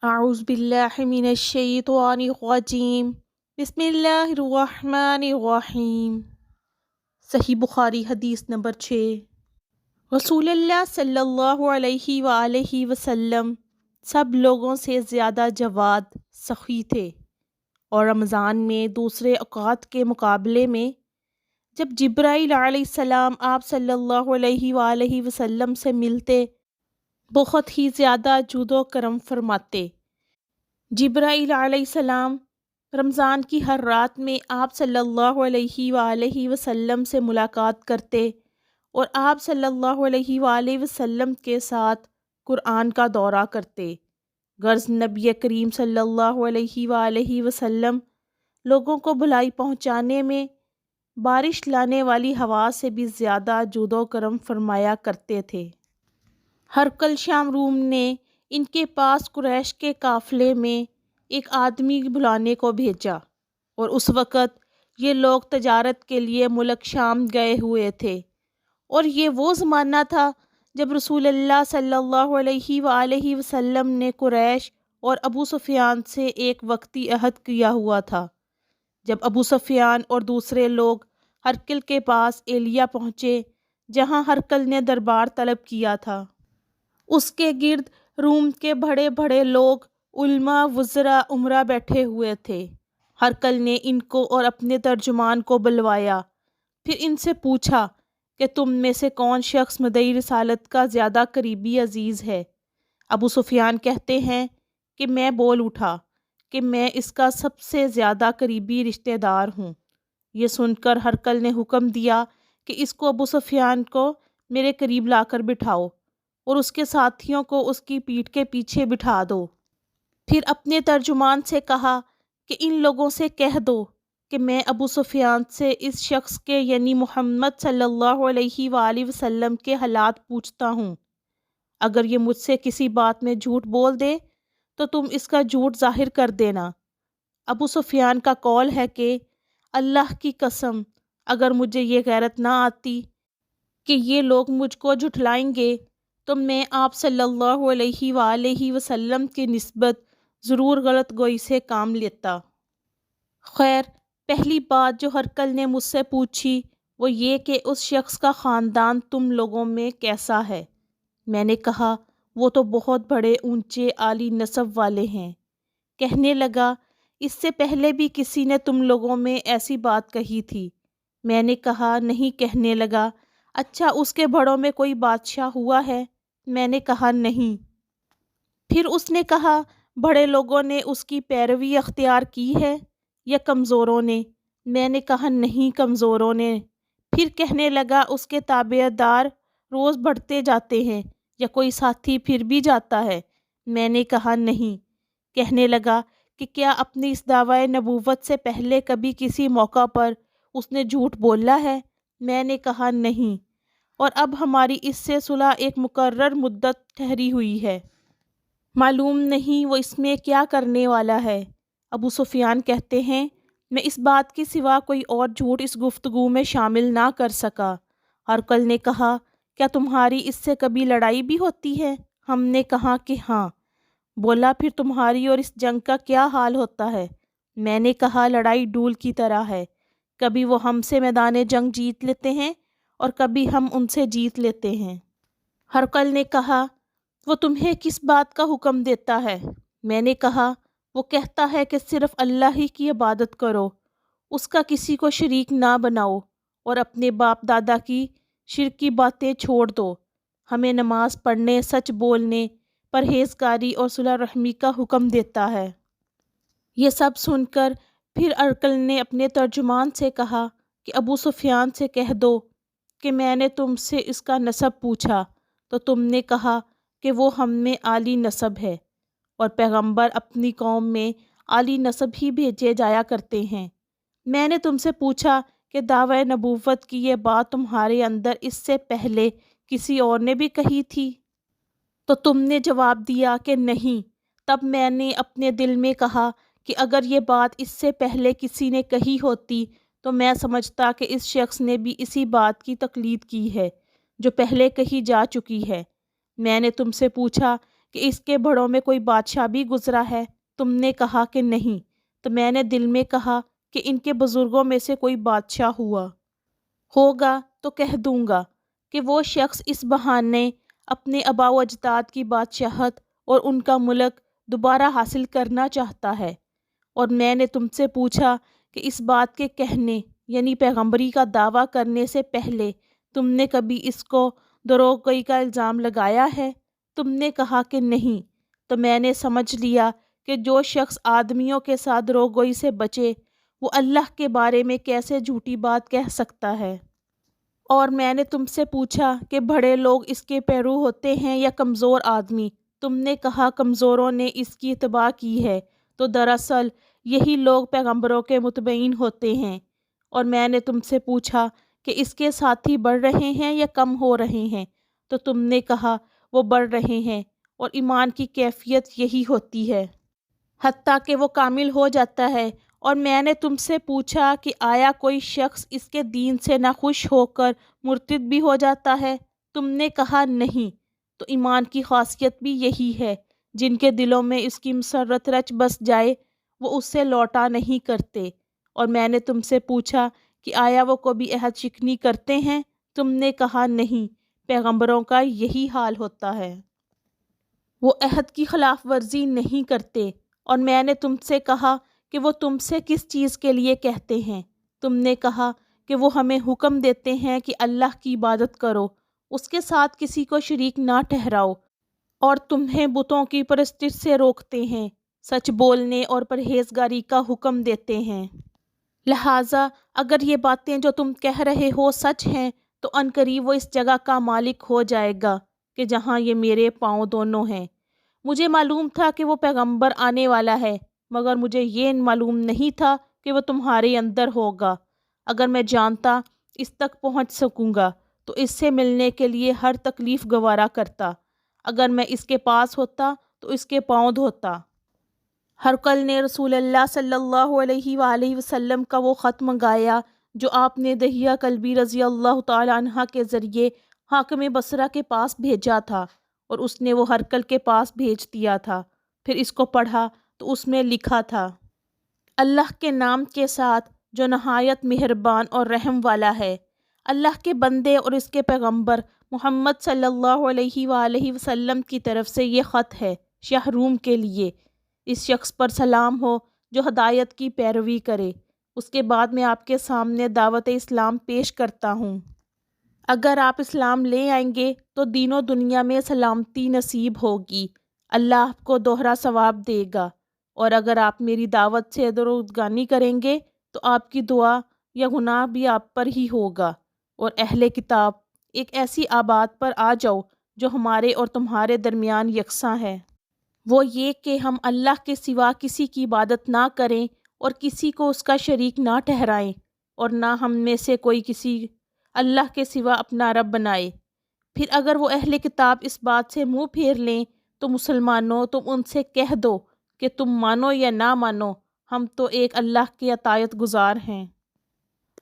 اعوذ باللہ من الشیطان الرجیم بسم اللہ الرحمن الرحیم۔ صحیح بخاری حدیث نمبر 6۔ رسول اللہ صلی اللہ علیہ وآلہ وسلم سب لوگوں سے زیادہ جواد، سخی تھے، اور رمضان میں دوسرے اوقات کے مقابلے میں جب جبرائیل علیہ السلام آپ صلی اللہ علیہ وآلہ وسلم سے ملتے بہت ہی زیادہ جود و کرم فرماتے۔ جبرائیل علیہ السلام رمضان کی ہر رات میں آپ صلی اللہ علیہ وآلہ وسلم سے ملاقات کرتے اور آپ صلی اللہ علیہ وآلہ وسلم کے ساتھ قرآن کا دورہ کرتے۔ غرض نبی کریم صلی اللہ علیہ وآلہ وسلم لوگوں کو بھلائی پہنچانے میں بارش لانے والی ہوا سے بھی زیادہ جود و کرم فرمایا کرتے تھے۔ ہرقل شام روم نے ان کے پاس قریش کے قافلے میں ایک آدمی بلانے کو بھیجا، اور اس وقت یہ لوگ تجارت کے لیے ملک شام گئے ہوئے تھے، اور یہ وہ زمانہ تھا جب رسول اللہ صلی اللہ علیہ وآلہ وسلم نے قریش اور ابو سفیان سے ایک وقتی عہد کیا ہوا تھا۔ جب ابو سفیان اور دوسرے لوگ ہرقل کے پاس ایلیا پہنچے جہاں ہرقل نے دربار طلب کیا تھا، اس کے گرد روم کے بڑے بڑے لوگ، علماء، وزراء، امراء بیٹھے ہوئے تھے۔ ہرقل نے ان کو اور اپنے ترجمان کو بلوایا، پھر ان سے پوچھا کہ تم میں سے کون شخص مدعی رسالت کا زیادہ قریبی عزیز ہے؟ ابو سفیان کہتے ہیں کہ میں بول اٹھا کہ میں اس کا سب سے زیادہ قریبی رشتہ دار ہوں۔ یہ سن کر ہرقل نے حکم دیا کہ اس کو ابو سفیان کو میرے قریب لا کر بٹھاؤ اور اس کے ساتھیوں کو اس کی پیٹھ کے پیچھے بٹھا دو۔ پھر اپنے ترجمان سے کہا کہ ان لوگوں سے کہہ دو کہ میں ابو سفیان سے اس شخص کے یعنی محمد صلی اللہ علیہ وآلہ وسلم کے حالات پوچھتا ہوں۔ اگر یہ مجھ سے کسی بات میں جھوٹ بول دے تو تم اس کا جھوٹ ظاہر کر دینا۔ ابو سفیان کا قول ہے کہ اللہ کی قسم، اگر مجھے یہ غیرت نہ آتی کہ یہ لوگ مجھ کو جھٹلائیں گے تو میں آپ صلی اللہ علیہ وآلہ وسلم کی نسبت ضرور غلط گوئی سے کام لیتا۔ خیر، پہلی بات جو ہرقل نے مجھ سے پوچھی وہ یہ کہ اس شخص کا خاندان تم لوگوں میں کیسا ہے؟ میں نے کہا وہ تو بہت بڑے اونچے عالی نسب والے ہیں۔ کہنے لگا اس سے پہلے بھی کسی نے تم لوگوں میں ایسی بات کہی تھی؟ میں نے کہا نہیں۔ کہنے لگا اچھا اس کے بڑوں میں کوئی بادشاہ ہوا ہے؟ میں نے کہا نہیں۔ پھر اس نے کہا بڑے لوگوں نے اس کی پیروی اختیار کی ہے یا کمزوروں نے؟ میں نے کہا نہیں، کمزوروں نے۔ پھر کہنے لگا اس کے تابع دار روز بڑھتے جاتے ہیں یا کوئی ساتھی پھر بھی جاتا ہے؟ میں نے کہا نہیں۔ کہنے لگا کہ کیا اپنی اس دعوی نبوت سے پہلے کبھی کسی موقع پر اس نے جھوٹ بولا ہے؟ میں نے کہا نہیں، اور اب ہماری اس سے صلح ایک مقرر مدت ٹھہری ہوئی ہے، معلوم نہیں وہ اس میں کیا کرنے والا ہے۔ ابو سفیان کہتے ہیں میں اس بات کے سوا کوئی اور جھوٹ اس گفتگو میں شامل نہ کر سکا۔ ہرقل نے کہا کیا تمہاری اس سے کبھی لڑائی بھی ہوتی ہے؟ ہم نے کہا کہ ہاں۔ بولا پھر تمہاری اور اس جنگ کا کیا حال ہوتا ہے؟ میں نے کہا لڑائی ڈول کی طرح ہے، کبھی وہ ہم سے میدان جنگ جیت لیتے ہیں اور کبھی ہم ان سے جیت لیتے ہیں۔ ہرقل نے کہا وہ تمہیں کس بات کا حکم دیتا ہے؟ میں نے کہا وہ کہتا ہے کہ صرف اللہ ہی کی عبادت کرو، اس کا کسی کو شریک نہ بناؤ، اور اپنے باپ دادا کی شرکی باتیں چھوڑ دو۔ ہمیں نماز پڑھنے، سچ بولنے، پرہیزگاری اور صلح رحمی کا حکم دیتا ہے۔ یہ سب سن کر پھر ہرقل نے اپنے ترجمان سے کہا کہ ابو سفیان سے کہہ دو کہ میں نے تم سے اس کا نسب پوچھا تو تم نے کہا کہ وہ ہم میں عالی نسب ہے، اور پیغمبر اپنی قوم میں عالی نسب ہی بھیجے جایا کرتے ہیں۔ میں نے تم سے پوچھا کہ دعوی نبوت کی یہ بات تمہارے اندر اس سے پہلے کسی اور نے بھی کہی تھی؟ تو تم نے جواب دیا کہ نہیں۔ تب میں نے اپنے دل میں کہا کہ اگر یہ بات اس سے پہلے کسی نے کہی ہوتی تو میں سمجھتا کہ اس شخص نے بھی اسی بات کی تقلید کی ہے جو پہلے کہی جا چکی ہے۔ میں نے تم سے پوچھا کہ اس کے بڑوں میں کوئی بادشاہ بھی گزرا ہے؟ تم نے کہا کہ نہیں۔ تو میں نے دل میں کہا کہ ان کے بزرگوں میں سے کوئی بادشاہ ہوگا تو کہہ دوں گا کہ وہ شخص اس بہانے اپنے آباء و اجداد کی بادشاہت اور ان کا ملک دوبارہ حاصل کرنا چاہتا ہے۔ اور میں نے تم سے پوچھا کہ اس بات کے کہنے یعنی پیغمبری کا دعویٰ کرنے سے پہلے تم نے کبھی اس کو دروغ گوئی کا الزام لگایا ہے؟ تم نے کہا کہ نہیں۔ تو میں نے سمجھ لیا کہ جو شخص آدمیوں کے ساتھ دروغ گوئی سے بچے وہ اللہ کے بارے میں کیسے جھوٹی بات کہہ سکتا ہے۔ اور میں نے تم سے پوچھا کہ بڑے لوگ اس کے پیرو ہوتے ہیں یا کمزور آدمی؟ تم نے کہا کمزوروں نے اس کی اتباع کی ہے۔ تو دراصل یہی لوگ پیغمبروں کے متبعین ہوتے ہیں۔ اور میں نے تم سے پوچھا کہ اس کے ساتھی بڑھ رہے ہیں یا کم ہو رہے ہیں؟ تو تم نے کہا وہ بڑھ رہے ہیں، اور ایمان کی کیفیت یہی ہوتی ہے حتیٰ کہ وہ کامل ہو جاتا ہے۔ اور میں نے تم سے پوچھا کہ آیا کوئی شخص اس کے دین سے ناخوش ہو کر مرتد بھی ہو جاتا ہے؟ تم نے کہا نہیں۔ تو ایمان کی خاصیت بھی یہی ہے، جن کے دلوں میں اس کی مسرت رچ بس جائے وہ اس سے لوٹا نہیں کرتے۔ اور میں نے تم سے پوچھا کہ آیا وہ کبھی عہد شکنی کرتے ہیں؟ تم نے کہا نہیں، پیغمبروں کا یہی حال ہوتا ہے، وہ عہد کی خلاف ورزی نہیں کرتے۔ اور میں نے تم سے کہا کہ وہ تم سے کس چیز کے لیے کہتے ہیں؟ تم نے کہا کہ وہ ہمیں حکم دیتے ہیں کہ اللہ کی عبادت کرو، اس کے ساتھ کسی کو شریک نہ ٹھہراؤ، اور تمہیں بتوں کی پرستش سے روکتے ہیں، سچ بولنے اور پرہیزگاری کا حکم دیتے ہیں۔ لہٰذا اگر یہ باتیں جو تم کہہ رہے ہو سچ ہیں تو عنقریب وہ اس جگہ کا مالک ہو جائے گا کہ جہاں یہ میرے پاؤں دونوں ہیں۔ مجھے معلوم تھا کہ وہ پیغمبر آنے والا ہے، مگر مجھے یہ معلوم نہیں تھا کہ وہ تمہارے اندر ہوگا۔ اگر میں جانتا اس تک پہنچ سکوں گا تو اس سے ملنے کے لیے ہر تکلیف گوارا کرتا۔ اگر میں اس کے پاس ہوتا تو اس کے پاؤں دھوتا۔ ہرقل نے رسول اللہ صلی اللہ علیہ وآلہ وسلم کا وہ خط منگایا جو آپ نے دحیہ کلبی رضی اللہ تعالی عنہ کے ذریعے حاکم بصرہ کے پاس بھیجا تھا، اور اس نے وہ ہرقل کے پاس بھیج دیا تھا۔ پھر اس کو پڑھا تو اس میں لکھا تھا، اللہ کے نام کے ساتھ جو نہایت مہربان اور رحم والا ہے۔ اللہ کے بندے اور اس کے پیغمبر محمد صلی اللہ علیہ وآلہ وسلم کی طرف سے یہ خط ہے شاہ روم کے لیے۔ اس شخص پر سلام ہو جو ہدایت کی پیروی کرے۔ اس کے بعد میں آپ کے سامنے دعوت اسلام پیش کرتا ہوں۔ اگر آپ اسلام لے آئیں گے تو دین و دنیا میں سلامتی نصیب ہوگی، اللہ آپ کو دوہرا ثواب دے گا۔ اور اگر آپ میری دعوت سے درگزانی کریں گے تو آپ کی دعا یا گناہ بھی آپ پر ہی ہوگا۔ اور اہل کتاب، ایک ایسی آباد پر آ جاؤ جو ہمارے اور تمہارے درمیان یکساں ہے، وہ یہ کہ ہم اللہ کے سوا کسی کی عبادت نہ کریں اور کسی کو اس کا شریک نہ ٹھہرائیں، اور نہ ہم میں سے کوئی کسی اللہ کے سوا اپنا رب بنائے۔ پھر اگر وہ اہل کتاب اس بات سے منہ پھیر لیں تو مسلمانوں تم ان سے کہہ دو کہ تم مانو یا نہ مانو، ہم تو ایک اللہ کے اطاعت گزار ہیں۔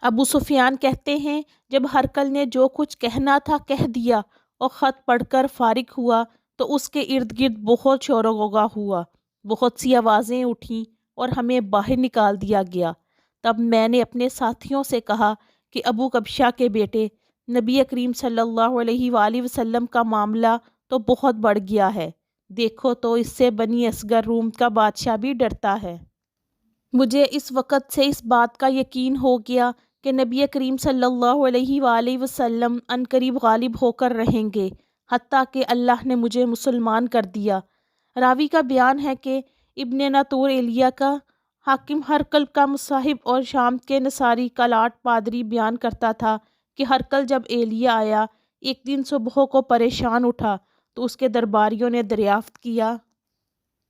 ابو سفیان کہتے ہیں جب ہرقل نے جو کچھ کہنا تھا کہہ دیا اور خط پڑھ کر فارغ ہوا تو اس کے ارد گرد بہت شور و غوغا ہوا، بہت سی آوازیں اٹھیں اور ہمیں باہر نکال دیا گیا۔ تب میں نے اپنے ساتھیوں سے کہا کہ ابو کبشہ کے بیٹے، نبی کریم صلی اللہ علیہ وآلہ وسلم کا معاملہ تو بہت بڑھ گیا ہے، دیکھو تو اس سے بنی اصغر روم کا بادشاہ بھی ڈرتا ہے۔ مجھے اس وقت سے اس بات کا یقین ہو گیا کہ نبی کریم صلی اللہ علیہ وآلہ وسلم عنقریب غالب ہو کر رہیں گے، حتیٰ کہ اللہ نے مجھے مسلمان کر دیا۔ راوی کا بیان ہے کہ ابن ناطور ایلیہ کا حاکم ہرقل کا مصاحب اور شام کے نصاری کلاٹ پادری بیان کرتا تھا کہ ہرقل جب ایلیہ آیا ایک دن صبح کو پریشان اٹھا تو اس کے درباریوں نے دریافت کیا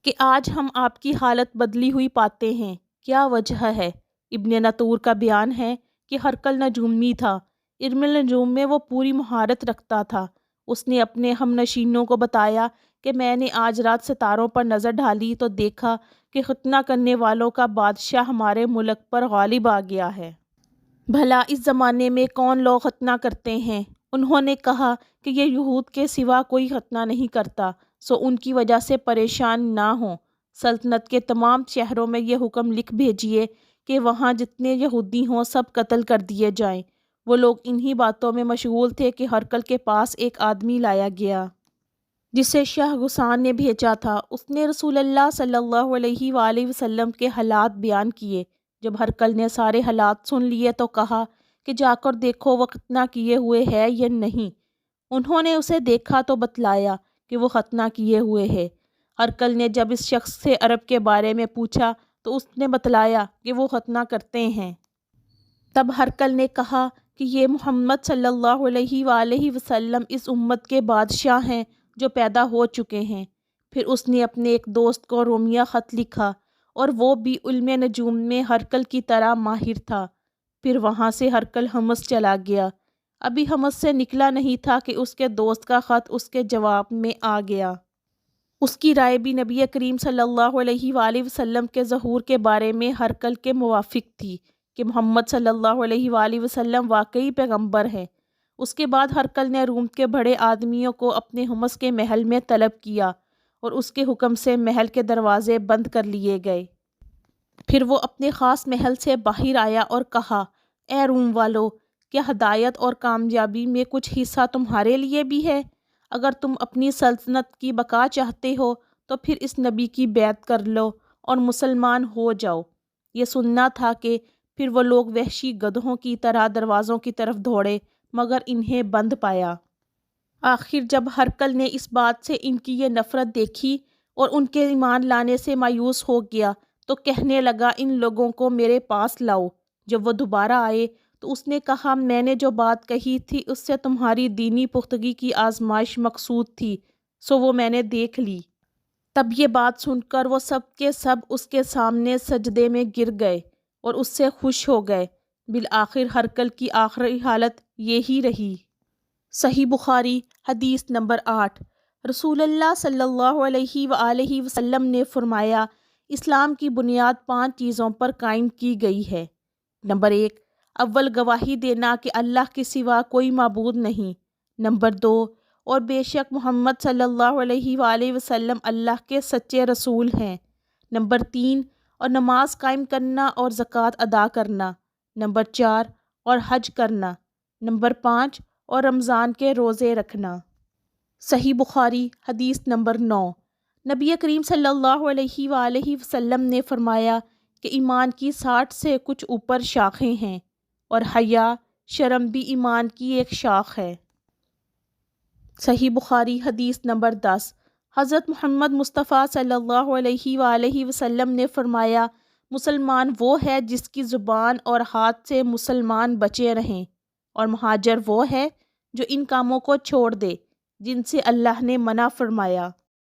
کہ آج ہم آپ کی حالت بدلی ہوئی پاتے ہیں، کیا وجہ ہے؟ ابن ناطور کا بیان ہے کہ ہرقل نجومی تھا، علم النجوم میں وہ پوری مہارت رکھتا تھا۔ اس نے اپنے ہم نشینوں کو بتایا کہ میں نے آج رات ستاروں پر نظر ڈالی تو دیکھا کہ ختنہ کرنے والوں کا بادشاہ ہمارے ملک پر غالب آ گیا ہے۔ بھلا اس زمانے میں کون لوگ ختنہ کرتے ہیں؟ انہوں نے کہا کہ یہ یہود کے سوا کوئی ختنہ نہیں کرتا، سو ان کی وجہ سے پریشان نہ ہوں۔ سلطنت کے تمام شہروں میں یہ حکم لکھ بھیجیے کہ وہاں جتنے یہودی ہوں سب قتل کر دیے جائیں۔ وہ لوگ انہی باتوں میں مشغول تھے کہ ہرقل کے پاس ایک آدمی لایا گیا جسے شاہ غسان نے بھیجا تھا۔ اس نے رسول اللہ صلی اللہ علیہ وآلہ وسلم کے حالات بیان کیے۔ جب ہرقل نے سارے حالات سن لیے تو کہا کہ جا کر دیکھو وہ ختنہ کیے ہوئے ہے یا نہیں۔ انہوں نے اسے دیکھا تو بتلایا کہ وہ ختنہ کیے ہوئے ہے۔ ہرقل نے جب اس شخص سے عرب کے بارے میں پوچھا تو اس نے بتلایا کہ وہ ختنہ کرتے ہیں۔ تب ہرقل نے کہا کہ یہ محمد صلی اللہ علیہ وآلہ وسلم اس امت کے بادشاہ ہیں جو پیدا ہو چکے ہیں۔ پھر اس نے اپنے ایک دوست کو رومیہ خط لکھا اور وہ بھی علم نجوم میں ہرقل کی طرح ماہر تھا۔ پھر وہاں سے ہرقل حمص چلا گیا۔ ابھی حمص سے نکلا نہیں تھا کہ اس کے دوست کا خط اس کے جواب میں آ گیا۔ اس کی رائے بھی نبی کریم صلی اللہ علیہ وآلہ وسلم کے ظہور کے بارے میں ہرقل کے موافق تھی کہ محمد صلی اللہ علیہ وآلہ وسلم واقعی پیغمبر ہیں۔ اس کے بعد ہرقل نے روم کے بڑے آدمیوں کو اپنے حمص کے محل میں طلب کیا اور اس کے حکم سے محل کے دروازے بند کر لیے گئے۔ پھر وہ اپنے خاص محل سے باہر آیا اور کہا، اے روم والو، کیا ہدایت اور کامیابی میں کچھ حصہ تمہارے لیے بھی ہے؟ اگر تم اپنی سلطنت کی بقا چاہتے ہو تو پھر اس نبی کی بیعت کر لو اور مسلمان ہو جاؤ۔ یہ سننا تھا کہ پھر وہ لوگ وحشی گدھوں کی طرح دروازوں کی طرف دوڑے مگر انہیں بند پایا۔ آخر جب ہرقل نے اس بات سے ان کی یہ نفرت دیکھی اور ان کے ایمان لانے سے مایوس ہو گیا تو کہنے لگا، ان لوگوں کو میرے پاس لاؤ۔ جب وہ دوبارہ آئے تو اس نے کہا، میں نے جو بات کہی تھی اس سے تمہاری دینی پختگی کی آزمائش مقصود تھی، سو وہ میں نے دیکھ لی۔ تب یہ بات سن کر وہ سب کے سب اس کے سامنے سجدے میں گر گئے اور اس سے خوش ہو گئے۔ بالآخر ہرقل کی آخری حالت یہی رہی۔ صحیح بخاری حدیث نمبر 8۔ رسول اللہ صلی اللہ علیہ وآلہ وسلم نے فرمایا، اسلام کی بنیاد 5 چیزوں پر قائم کی گئی ہے۔ نمبر 1، اول گواہی دینا کہ اللہ کے سوا کوئی معبود نہیں۔ نمبر 2، اور بے شک محمد صلی اللہ علیہ وآلہ وسلم اللہ کے سچے رسول ہیں۔ نمبر 3، اور نماز قائم کرنا اور زکوٰۃ ادا کرنا۔ نمبر 4، اور حج کرنا۔ نمبر 5، اور رمضان کے روزے رکھنا۔ صحیح بخاری حدیث نمبر 9۔ نبی کریم صلی اللہ علیہ وآلہ وسلم نے فرمایا کہ ایمان کی 60 سے کچھ اوپر شاخیں ہیں اور حیا، شرم بھی ایمان کی ایک شاخ ہے۔ صحیح بخاری حدیث نمبر 10۔ حضرت محمد مصطفیٰ صلی اللہ علیہ وآلہ وسلم نے فرمایا، مسلمان وہ ہے جس کی زبان اور ہاتھ سے مسلمان بچے رہیں، اور مہاجر وہ ہے جو ان کاموں کو چھوڑ دے جن سے اللہ نے منع فرمایا۔